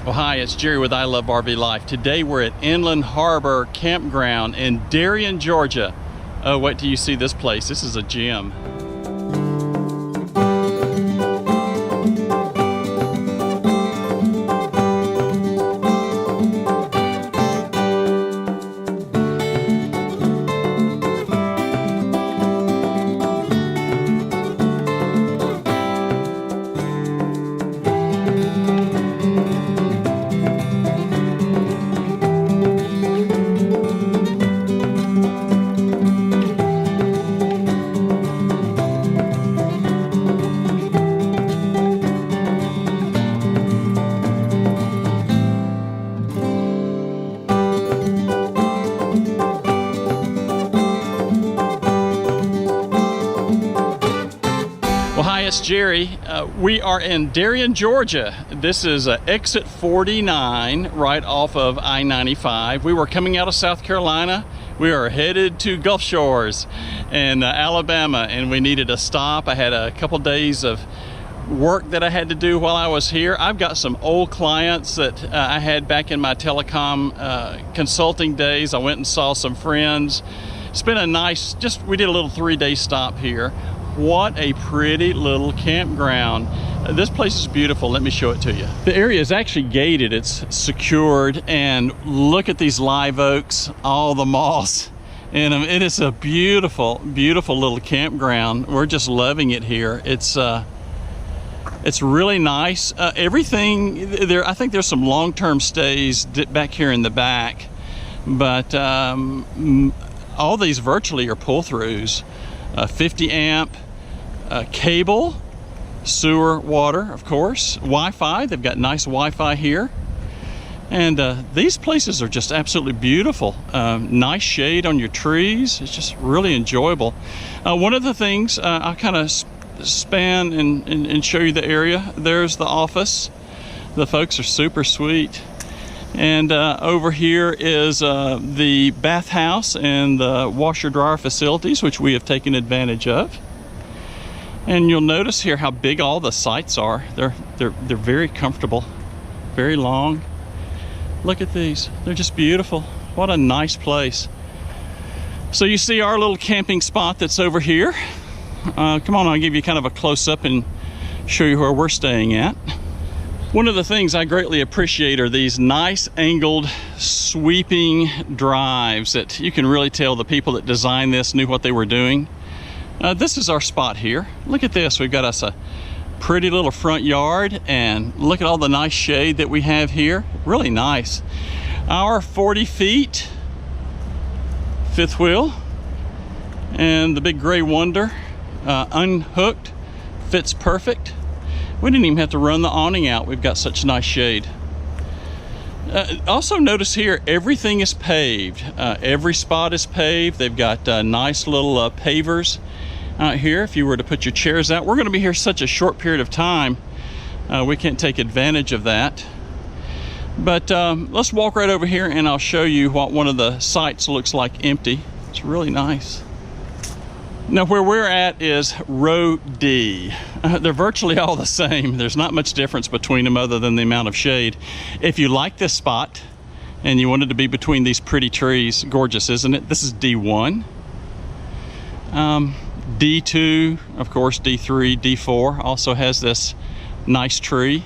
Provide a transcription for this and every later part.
Well, hi, it's Jerry with I Love RV Life. Today we're at Inland Harbor Campground in Darien, Georgia. Oh, wait till you see this place. This is a gem. Well, hi, it's Jerry. We are in Darien, Georgia. This is exit 49 right off of I-95. We were coming out of South Carolina. We are headed to Gulf Shores in Alabama, and we needed a stop. I had a couple days of work that I had to do while I was here. I've got some old clients that I had back in my telecom consulting days. I went and saw some friends. It's been a nice, we did a little 3-day stop here. What a pretty little campground. This place is beautiful. Let me show it to you. The area is actually gated. It's secured, and look at these live oaks, all the moss. And it is a beautiful, beautiful little campground. We're just loving it here. It's really nice. Everything there, I think there's some long-term stays back here in the back, but all these virtually are pull-throughs. 50 amp cable, sewer, water, of course, Wi-Fi. They've got nice Wi-Fi here, and these places are just absolutely beautiful. Nice shade on your trees. It's just really enjoyable. One of the things I'll kind of span and show you the area. There's the office. The folks are super sweet. And over here is the bathhouse and the washer dryer facilities, which we have taken advantage of. And you'll notice here how big all the sites are. They're very comfortable, very long. Look at these. They're just beautiful. What a nice place. So you see our little camping spot that's over here. Come on, I'll give you kind of a close-up and show you where we're staying at. One of the things I greatly appreciate are these nice angled sweeping drives that you can really tell the people that designed this knew what they were doing. This is our spot here. Look at this. We've got us a pretty little front yard, and look at all the nice shade that we have here. Really nice. Our 40 feet fifth wheel and the big gray Wonder unhooked fits perfect. We didn't even have to run the awning out. We've got such nice shade. Also notice here, everything is paved. Every spot is paved. They've got nice little pavers out here if you were to put your chairs out. We're going to be here such a short period of time. We can't take advantage of that. But let's walk right over here and I'll show you what one of the sites looks like empty. It's really nice. Now where we're at is row D. They're virtually all the same. There's not much difference between them other than the amount of shade. If you like this spot and you wanted to be between these pretty trees, gorgeous, isn't it? This is D1. D2, of course, D3, D4 also has this nice tree.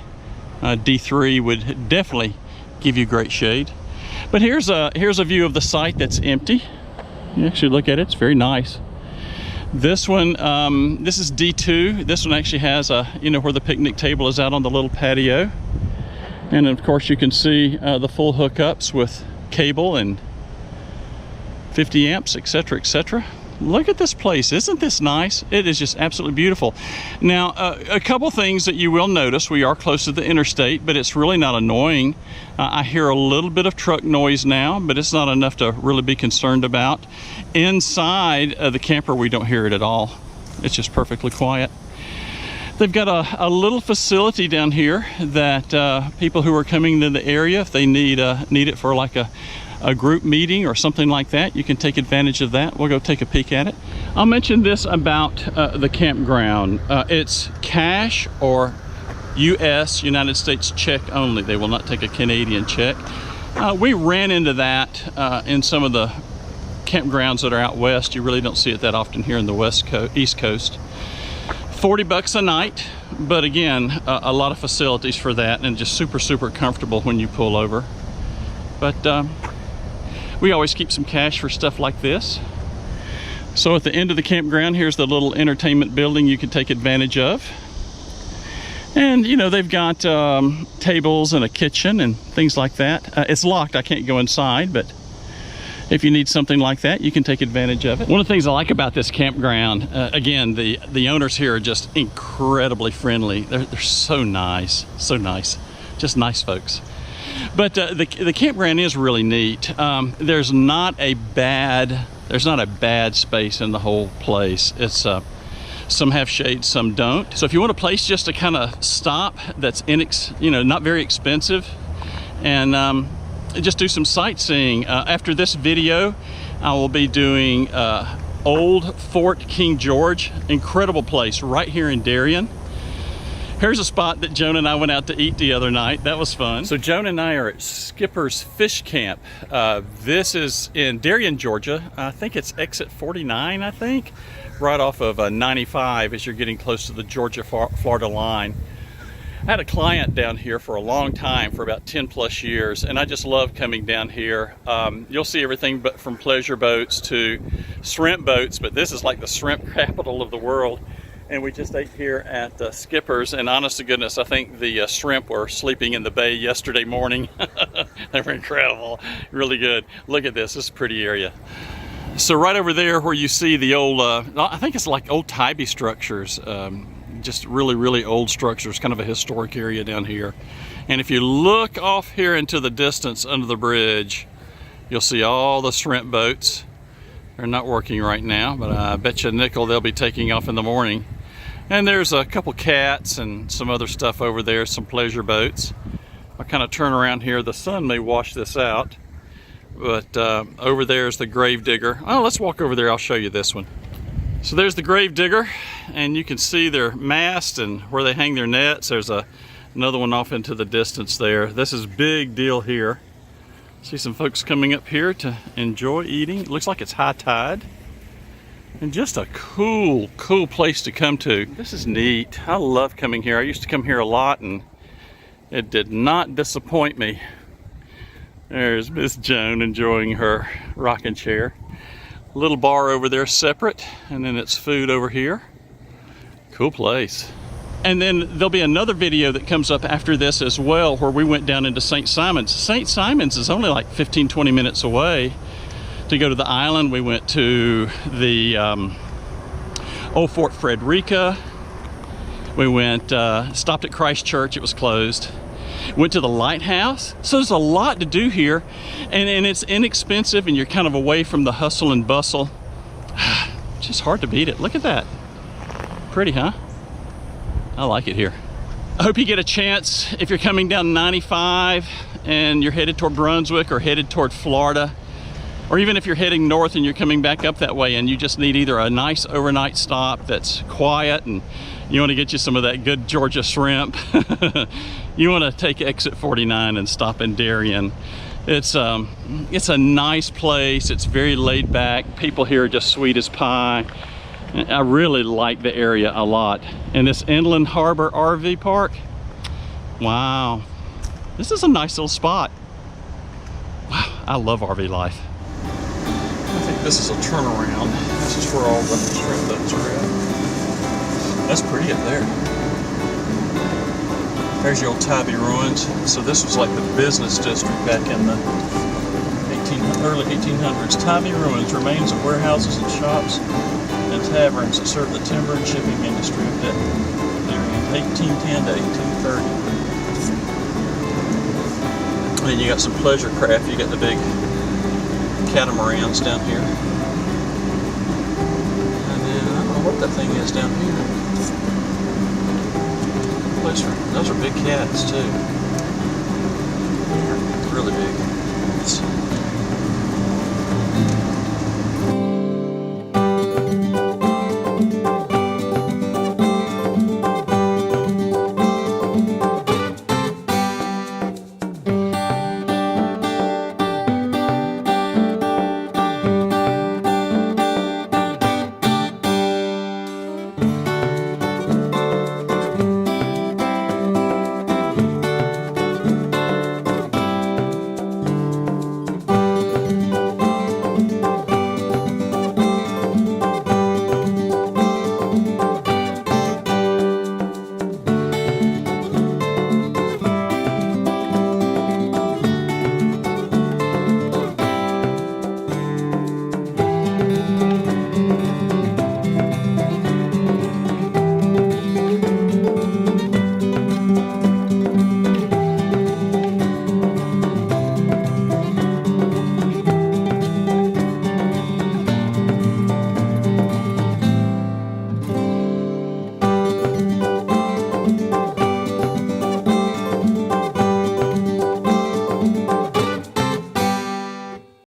D3 would definitely give you great shade. But here's a view of the site that's empty. You actually look at it, it's very nice. This one, this is D2. This one actually has where the picnic table is out on the little patio. And of course you can see the full hookups with cable and 50 amps, etc., etc. Look at this place. Isn't this nice? It is just absolutely beautiful. Now, a couple things that you will notice. We are close to the interstate, but it's really not annoying. I hear a little bit of truck noise now, but it's not enough to really be concerned about. Inside the camper, we don't hear it at all. It's just perfectly quiet. They've got a little facility down here that people who are coming to the area, if they need it for like a group meeting or something like that, you can take advantage of that. We'll go take a peek at it. I'll mention this about the campground. It's cash or US, United States check only. They will not take a Canadian check. We ran into that in some of the campgrounds that are out west. You really don't see it that often here in the East Coast. $40 a night, but again, a lot of facilities for that, and just super comfortable when you pull over. But we always keep some cash for stuff like this. So at the end of the campground, here's the little entertainment building you can take advantage of. And you know, they've got tables and a kitchen and things like that. It's locked, I can't go inside, but if you need something like that, you can take advantage of it. One of the things I like about this campground, again, the owners here are just incredibly friendly. They're so nice, just nice folks. But the campground is really neat. There's not a bad space in the whole place. It's some have shade, some don't. So if you want a place just to kind of stop that's not very expensive, and just do some sightseeing. After this video, I will be doing Old Fort King George. Incredible place right here in Darien. Here's a spot that Joan and I went out to eat the other night. That was fun. So Joan and I are at Skipper's Fish Camp. This is in Darien, Georgia. I think it's exit 49, I think, right off of 95 as you're getting close to the Georgia-Florida line. I had a client down here for a long time, for about 10 plus years, and I just love coming down here. You'll see everything but from pleasure boats to shrimp boats, but this is like the shrimp capital of the world. And we just ate here at Skipper's, and honest to goodness, I think the shrimp were sleeping in the bay yesterday morning. They were incredible, really good. Look at this, this is a pretty area. So right over there where you see the old, I think it's like old Tybee structures, just really old structures, kind of a historic area down here. And if you look off here into the distance under the bridge, you'll see all the shrimp boats. They're not working right now, but I bet you a nickel they'll be taking off in the morning. And there's a couple cats and some other stuff over there, some pleasure boats. I'll kind of turn around here. The sun may wash this out, but over there is the grave digger. Oh, let's walk over there. I'll show you this one. So there's the grave digger, and you can see their mast and where they hang their nets. There's another one off into the distance there. This is big deal here. See some folks coming up here to enjoy eating. It looks like it's high tide. And just a cool place to come to. This is neat. I love coming here. I used to come here a lot, and it did not disappoint me. There's Miss Joan enjoying her rocking chair. Little bar over there separate, and then it's food over here. Cool place. And then there'll be another video that comes up after this as well, where we went down into St. Simons. St. Simons is only like 15-20 minutes away. To go to the island, we went to the old Fort Frederica. We went, stopped at Christ Church, it was closed. Went to the lighthouse. So there's a lot to do here, and it's inexpensive, and you're kind of away from the hustle and bustle. Just hard to beat it. Look at that. Pretty, huh? I like it here. I hope you get a chance, if you're coming down 95 and you're headed toward Brunswick or headed toward Florida, or even if you're heading north and you're coming back up that way and you just need either a nice overnight stop that's quiet and you want to get you some of that good Georgia shrimp, you want to take exit 49 and stop in Darien. It's a nice place. It's very laid back. People here are just sweet as pie. I really like the area a lot. And this Inland Harbor RV park, wow, this is a nice little spot. Wow, I love RV life. I think this is a turnaround. This is where all the shrimp boats are at. That's pretty up there. There's the old Tybee ruins. So this was like the business district back in the early 1800s. Tybee ruins, remains of warehouses and shops and taverns that served the timber and shipping industry of Darien, 1810 to 1830. And then you got some pleasure craft. You got the big catamarans down here. And then I don't know what that thing is down here. Those are big cats too.